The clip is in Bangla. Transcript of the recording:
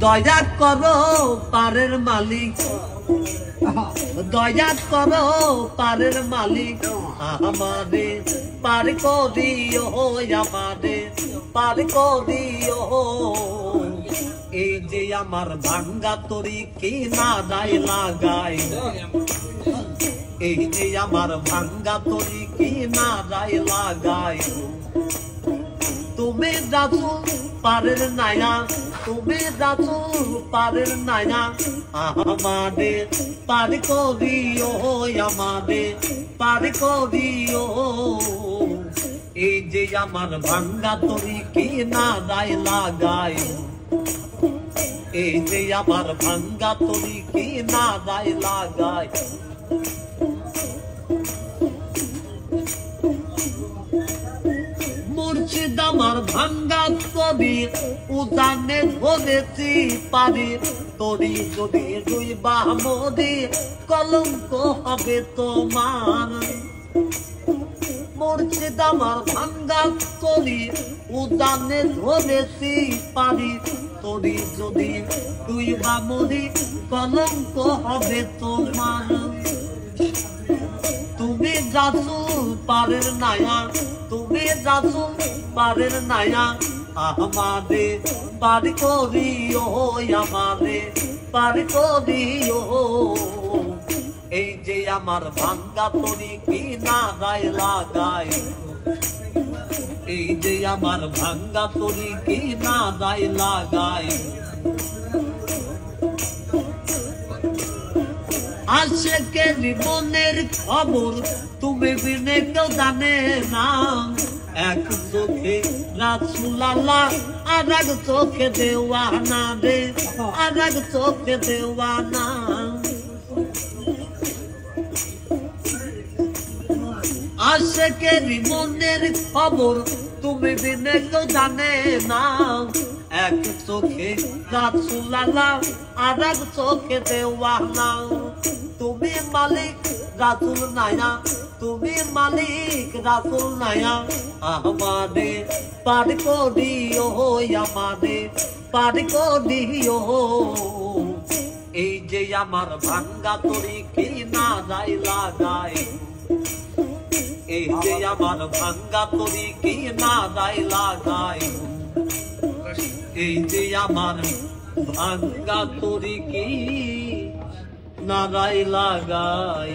দয়া করো পারের মালিক, দয়া করো পারের মালিক, আমারে পার করিও, আমারে পার করিও। এই যে আমার ভাঙ্গা তরি কি না দায় লাগাই, এই যে আমার ভাঙ্গা তরি কি না দায় লাগাই। তুমি রাসূল পারের নায়া, তুমি রাসূল পারের নায়া, আমারে পার করিও, আমারে পার করিও। এই যে আমার ভাঙ্গা তরি কি না দায় লাগাই, এই যে আমার ভাঙ্গা তরি কি না দায় লাগাই। মুর্শিদ আমার ভাঙ্গা তরি উদানে ধরেছি পারি, তরি যদি রুইবা মরি কলঙ্ক হবে তোমার। মুর্শিদ আমার ভাঙ্গা তরি উদানে ধরেছি পারি, তরি যদি রুইবা মরি কলঙ্ক হবে তোমার। তুমি রাসূল পারের নায়া, তুমি রাসূল পারের নায়া, আমারে পার করিও, আমারে পার করিও। এই যে আমার ভাঙ্গা তরি কি না দায় লাগাই, এই যে আমার ভাঙ্গা তরি কি না দায় লাগাই। আশেকের মনের খবর তুমি বিনে কেউ জানে না, এক চোখে রাসূল আল্লাহ আর এক চোখে দেওয়ানা রে, আর এক চোখে দেওয়ানা। আশেকের মনের খবর তুমি বিনে কেউ জানে না, এক চোখে রাসূল আল্লাহ আর এক চোখে দেওয়ানা। তুমি মালিক রাসূল নায়া, তুমি মালিক রাসূল নায়া, আমারে পার করিও, আমারে পার করিও। এই যে আমার ভাঙ্গা তরি কি না দায় লাগাই, এই যে আমার ভাঙ্গা তরি কি না দায় লাগাই। এই যে আমার ভাঙ্গা তরি কি না দায় লাগাই।